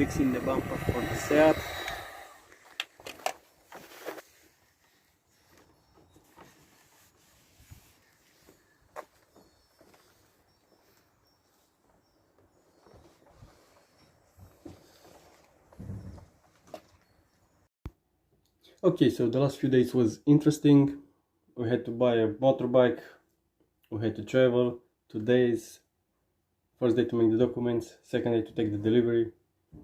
fixing the bumper for the Seat. Okay, so the last few days was interesting. We had to buy a motorbike, we had to travel 2 days. First day to make the documents, second day to take the delivery,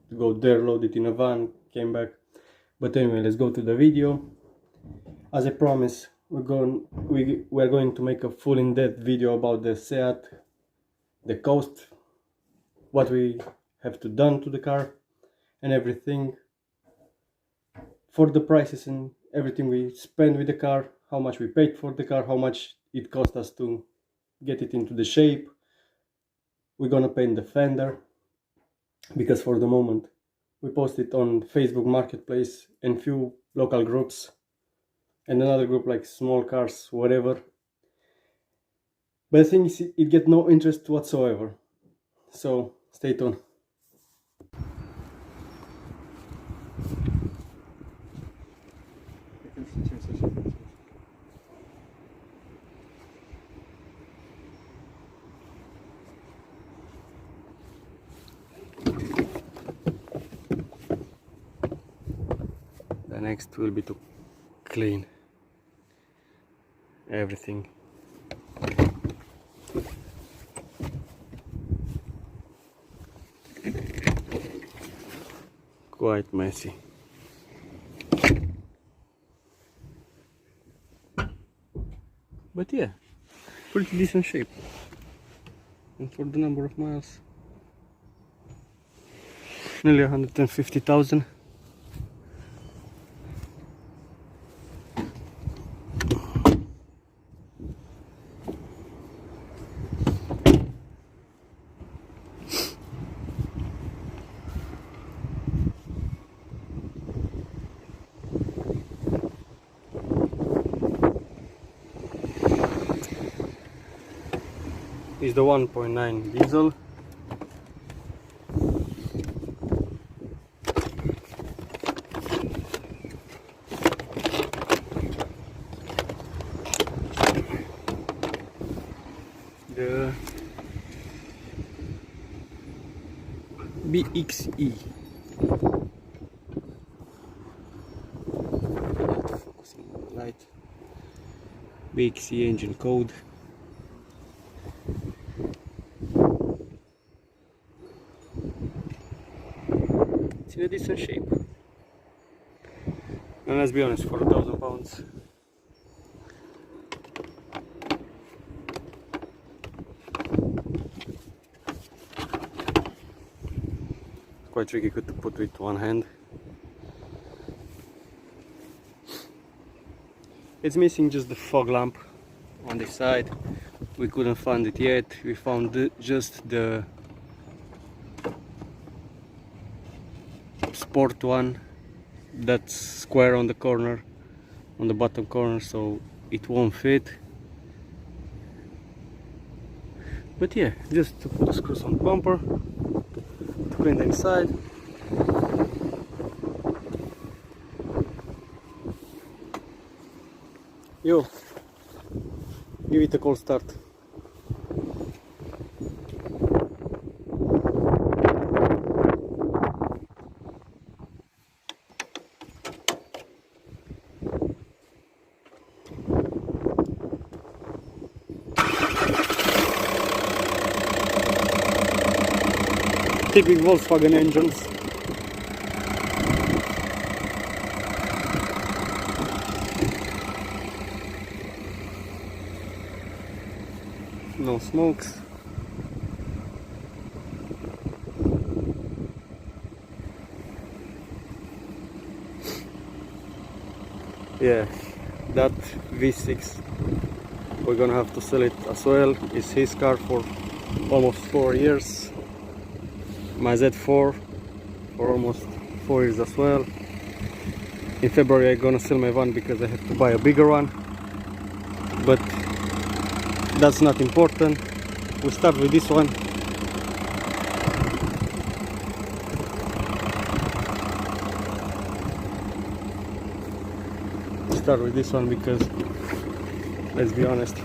to go there, load it in a van, came back. But anyway, let's go to the video. As I promised, we're going to make a full in-depth video about the Seat, the cost, what we have to done to the car and everything, for the prices and everything we spent with the car, how much we paid for the car, how much it cost us to get it into the shape. We're gonna paint the fender, because for the moment we post it on Facebook Marketplace and few local groups and another group like small cars, whatever. But the thing is, it get no interest whatsoever. So stay tuned. The next will be to clean everything. Quite messy. But yeah, pretty decent shape. And for the number of miles, nearly 150,000. Is the 1.9 diesel. The BXE. Focusing on the light. BXE engine code. It's in a decent shape, and let's be honest, for £1,000 quite tricky to put with one hand. It's missing just the fog lamp on this side. We couldn't find it yet. We found just the sport one that's square on the corner, on the bottom corner, so it won't fit. But yeah, just to put the screws on the bumper, to clean the inside. Yo, give it a cold start. Typical Volkswagen engines. No smokes. Yeah, that V6, we're gonna have to sell it as well. It's his car for almost 4 years. My Z4 for almost 4 years as well. In February I'm gonna sell my van because I have to buy a bigger one, but that's not important. We start with this one. start with this one because, let's be honest,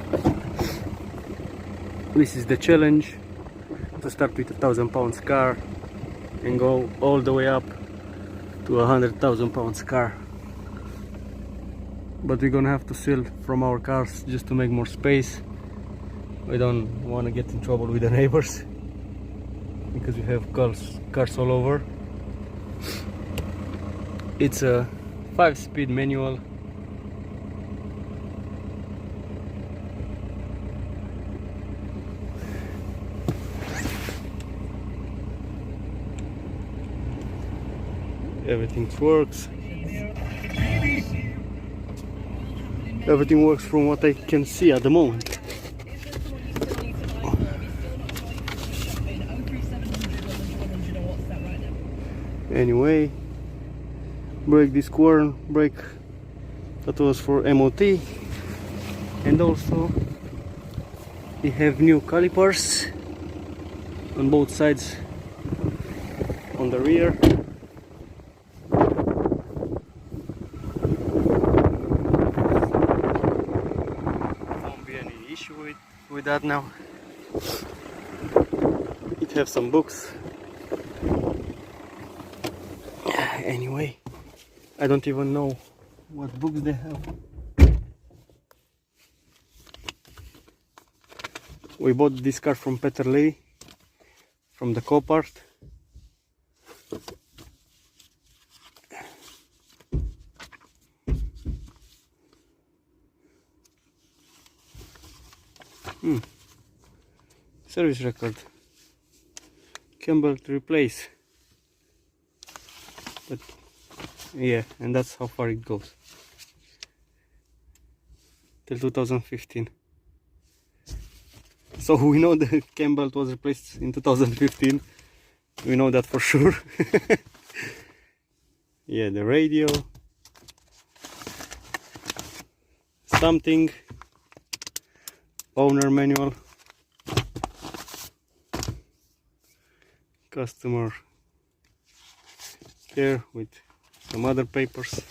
this is the challenge, to start with a 1,000 pounds car and go all the way up to a 100,000 pounds car. But we're gonna have to sell from our cars just to make more space. We don't want to get in trouble with the neighbors because we have cars all over. It's a 5-speed manual. Everything works. Everything works from what I can see at the moment. Anyway, brake disc worn, brake that was for MOT, and also we have new calipers on both sides on the rear. Won't be any issue with that now. It has some books. Anyway, I don't even know what books they have. We bought this car from Peter Lee, from the Copart. Service record. Campbell to replace. But yeah, and that's how far it goes till 2015. So we know the cam belt was replaced in 2015. We know that for sure. Yeah, the radio, something, owner manual, customer here with some other papers.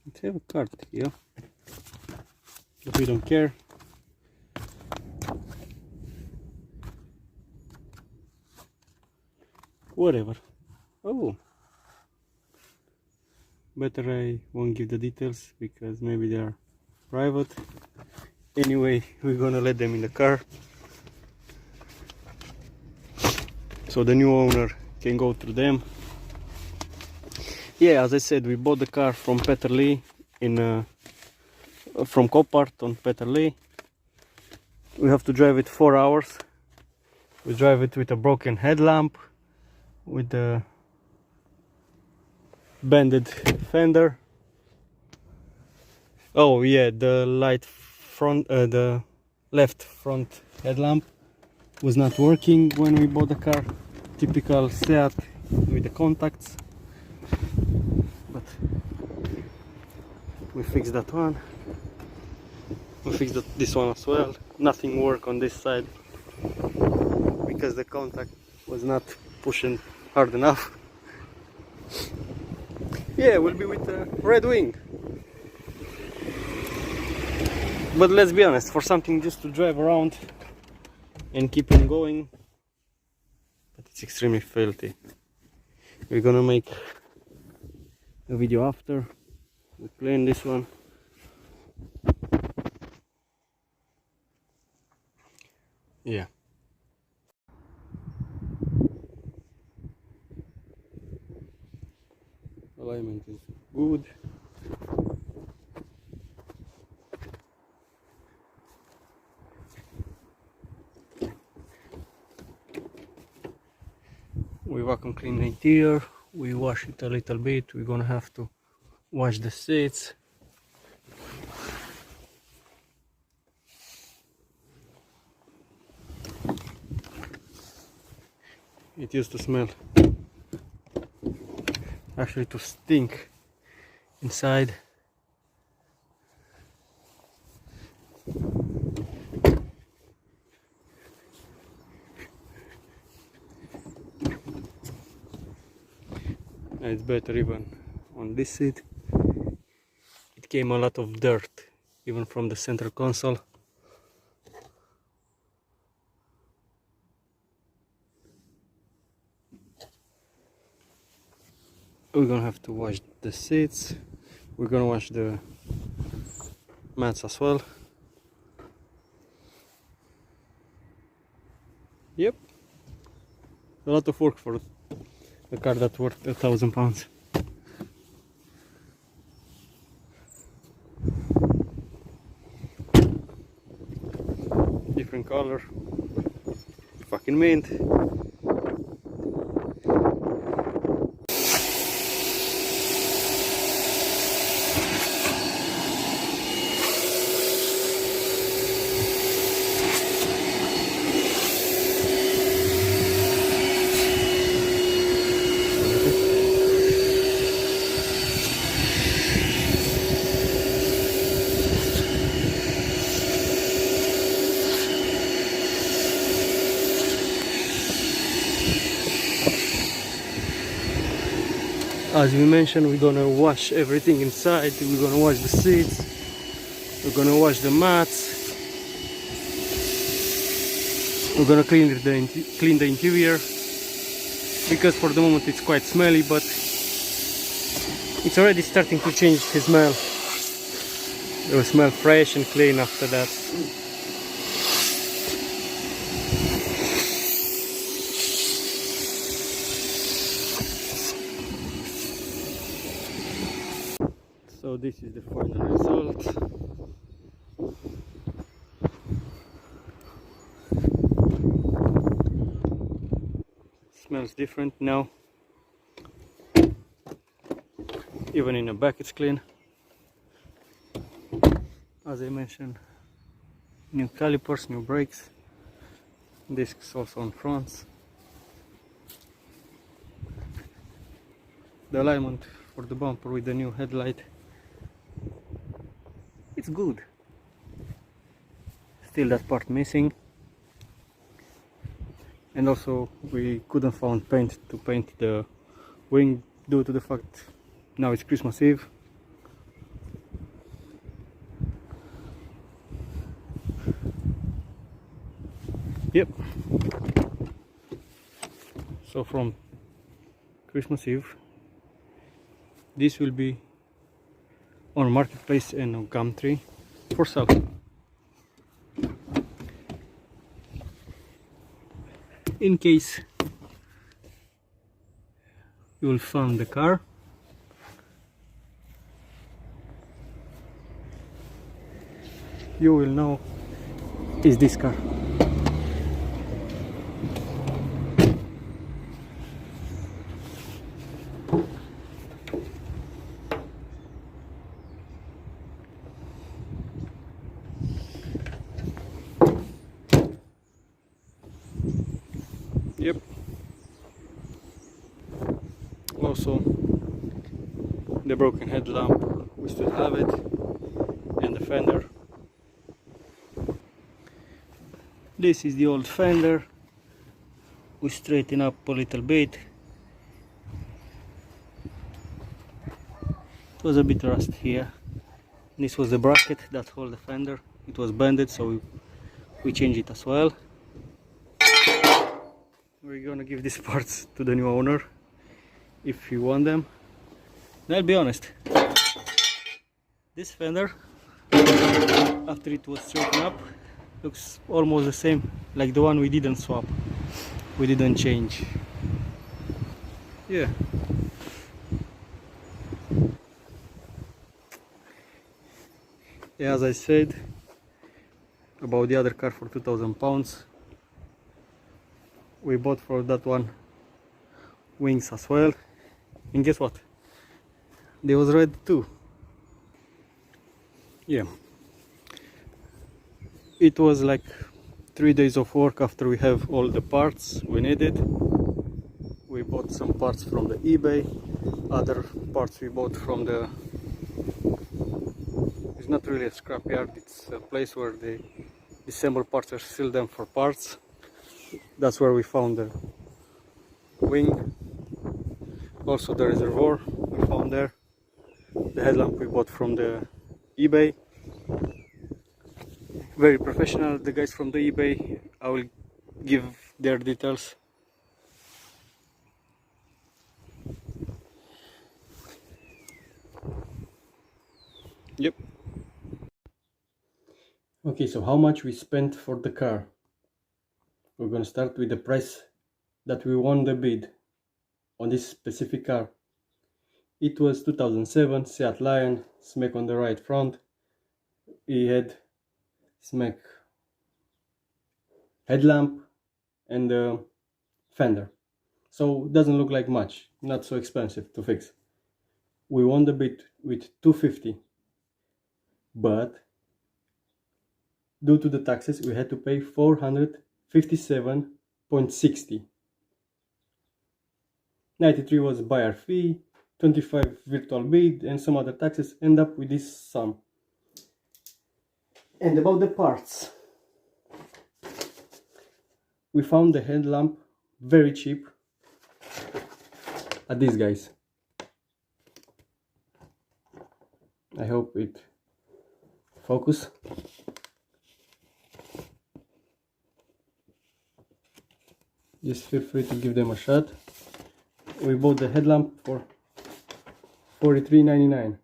Let's have a card here, but we don't care. Whatever. Oh, better I won't give the details because maybe they are private. Anyway, we're gonna let them in the car so the new owner can go through them. Yeah, as I said, we bought the car from Peter Lee from Copart on Peter Lee. We have to drive it 4 hours. We drive it with a broken headlamp, with a bended fender. Oh yeah, the light front, the left front headlamp was not working when we bought the car. Typical Seat with the contacts. But we fixed that one. We fixed this one as well. Nothing worked on this side because the contact was not pushing hard enough. Yeah, we'll be with the Red Wing. But let's be honest, for something just to drive around and keep on going, but it's extremely filthy. We're gonna make a video after we clean this one. Yeah. Alignment is good. We vacuum clean the interior, we wash it a little bit. We're gonna have to wash the seats. It used to smell, actually to stink inside. and it's better even on this seat. It came a lot of dirt even from the center console. We're gonna have to wash the seats. We're gonna wash the mats as well. Yep, a lot of work for a car that's worth £1,000. Different color, fucking mint. As we mentioned, we're gonna wash everything inside. We're gonna wash the seats, we're gonna wash the mats, we're gonna clean the interior, because for the moment it's quite smelly, but it's already starting to change the smell. It will smell fresh and clean after that. So this is the final result. Smells different now. Even in the back it's clean. As I mentioned, new calipers, new brakes, discs also on front. The alignment for the bumper with the new headlight. It's good. Still that part missing. And also we couldn't find paint to paint the wing due to the fact now it's Christmas Eve. Yep. So from Christmas Eve, this will be on Marketplace and on Gumtree for sale. In case you will find the car, you will know is this car. Yep. Also, the broken headlamp, we still have it, and the fender. This is the old fender. We straighten up a little bit. It was a bit rust here. This was the bracket that holds the fender. It was bended, so we changed it as well. We're gonna give these parts to the new owner if you want them. And I'll be honest, this fender, after it was straightened up, looks almost the same like the one we didn't swap, we didn't change. Yeah. Yeah, as I said about the other car for £2,000, we bought for that one wings as well, and guess what, they was red too. Yeah, it was like 3 days of work after we have all the parts we needed. We bought some parts from the eBay, other parts we bought from the, it's not really a scrapyard, it's a place where they disassemble parts or sell them for parts. That's where we found the wing. Also the reservoir we found there. The headlamp we bought from the eBay. Very professional, the guys from the eBay. I will give their details. Yep. Okay, so how much we spent for the car? We're gonna start with the price that we won the bid on this specific car. It was 2007 Seat Lion, SMAC on the right front. It had SMAC headlamp and fender. So it doesn't look like much, not so expensive to fix. We won the bid with 250, but due to the taxes we had to pay 457.60. 93 was buyer fee, 25 virtual bid, and some other taxes. End up with this sum. And about the parts, we found the headlamp very cheap at these guys. I hope it focus. Just feel free to give them a shot. We bought the headlamp for $43.99.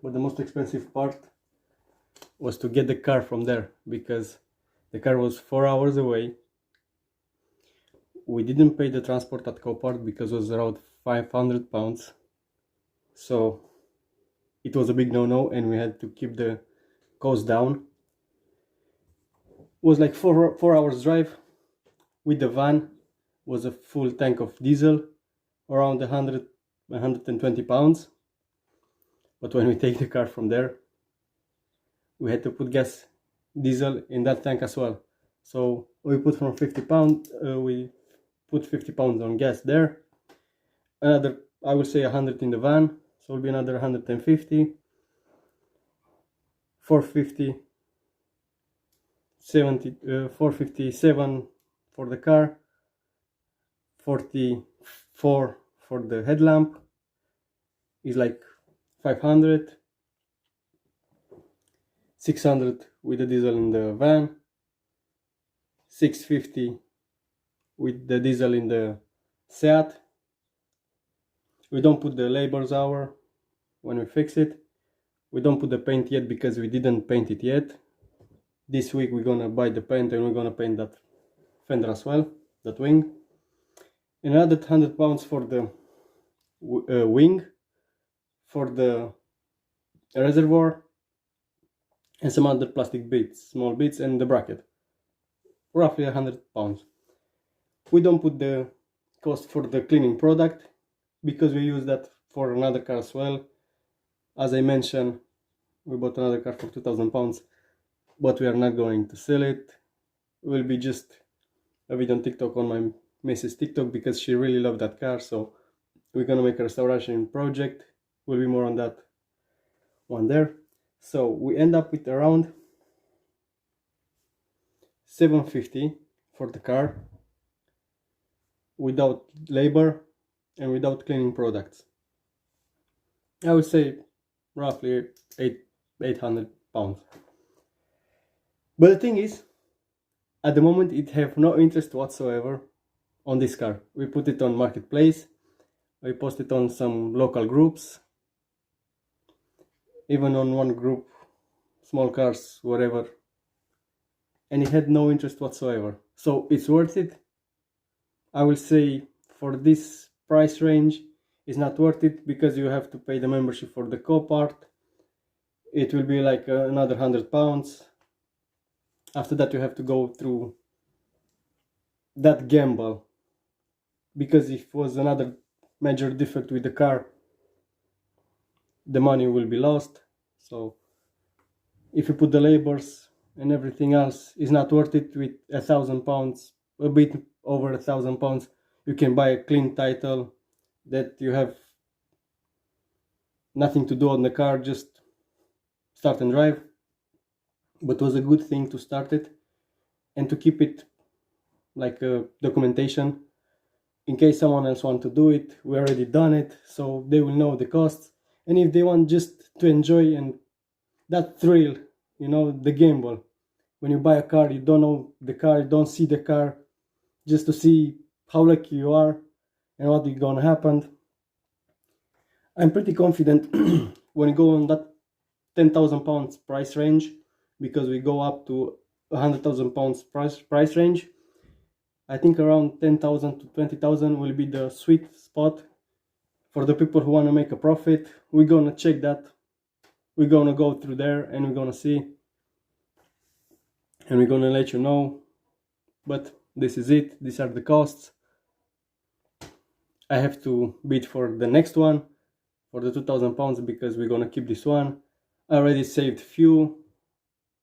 But the most expensive part was to get the car from there, because the car was 4 hours away. We didn't pay the transport at Copart because it was around £500. So it was a big no-no, and we had to keep the cost down. It was like 4 hours drive. With the van was a full tank of diesel, around 120 pounds. But when we take the car from there, we had to put diesel in that tank as well. So we put from 50 pounds, we put 50 pounds on gas there. Another, I will say 100 in the van, so it'll be another 150. 457 for the car, 44 for the headlamp, is like 500, 600 with the diesel in the van, 650 with the diesel in the Seat. We don't put the labor's hour when we fix it. We don't put the paint yet because we didn't paint it yet. This week we're gonna buy the paint and we're gonna paint that fender as well, that wing. And another 100 pounds for the wing, for the reservoir, and some other plastic bits, small bits, and the bracket. Roughly 100 pounds. We don't put the cost for the cleaning product because we use that for another car as well. As I mentioned, we bought another car for 2,000 pounds, but we are not going to sell it. It will be just a video on TikTok, on my Mrs. TikTok, because she really loved that car. So we're gonna make a restoration project. Will be more on that one there. So we end up with around 750 for the car, without labor and without cleaning products. I would say roughly 800 pounds. But the thing is, at the moment it have no interest whatsoever on this car. We put it on Marketplace, we post it on some local groups, even on one group, small cars, whatever, and it had no interest whatsoever. So it's worth it. I will say for this price range it's not worth it, because you have to pay the membership for the Copart. It will be like another 100 pounds. After that you have to go through that gamble, because if it was another major defect with the car, the money will be lost. So if you put the labors and everything else, is not worth it. With 1,000 pounds, a bit over 1,000 pounds, you can buy a clean title that you have nothing to do on the car, just start and drive. But it was a good thing to start it and to keep it like a documentation. in case someone else want to do it. We already done it, so they will know the costs. And if they want just to enjoy and that thrill, you know, the gamble, when you buy a car, you don't know the car, you don't see the car, just to see how lucky you are and what is gonna happen. I'm pretty confident when you go on that £10,000 price range, because we go up to £100,000 price range. I think around 10,000 to 20,000 will be the sweet spot for the people who want to make a profit. We're gonna check that. We're gonna go through there and we're gonna see, and we're gonna let you know. But this is it. These are the costs. I have to bid for the next one, for the £2,000, because we're gonna keep this one. I already saved few.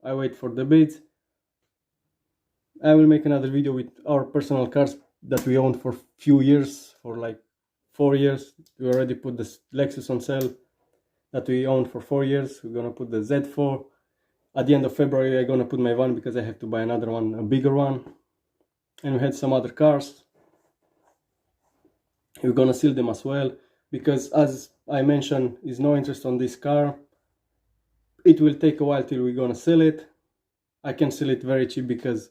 I wait for the bids. I will make another video with our personal cars that we owned for few years, for like 4 years. We already put the Lexus on sale that we owned for 4 years. We're gonna put the Z4. At the end of February I'm gonna put my van, because I have to buy another one, a bigger one. And we had some other cars. We're gonna sell them as well, because as I mentioned, is no interest on this car. It will take a while till we're gonna sell it. I can sell it very cheap because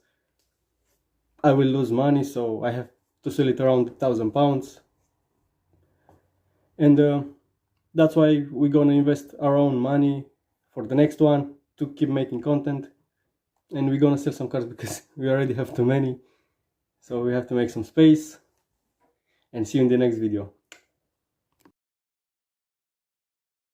I will lose money, so I have to sell it around £1,000. And that's why we're gonna invest our own money for the next one to keep making content. And we're gonna sell some cars because we already have too many, so we have to make some space. And see you in the next video.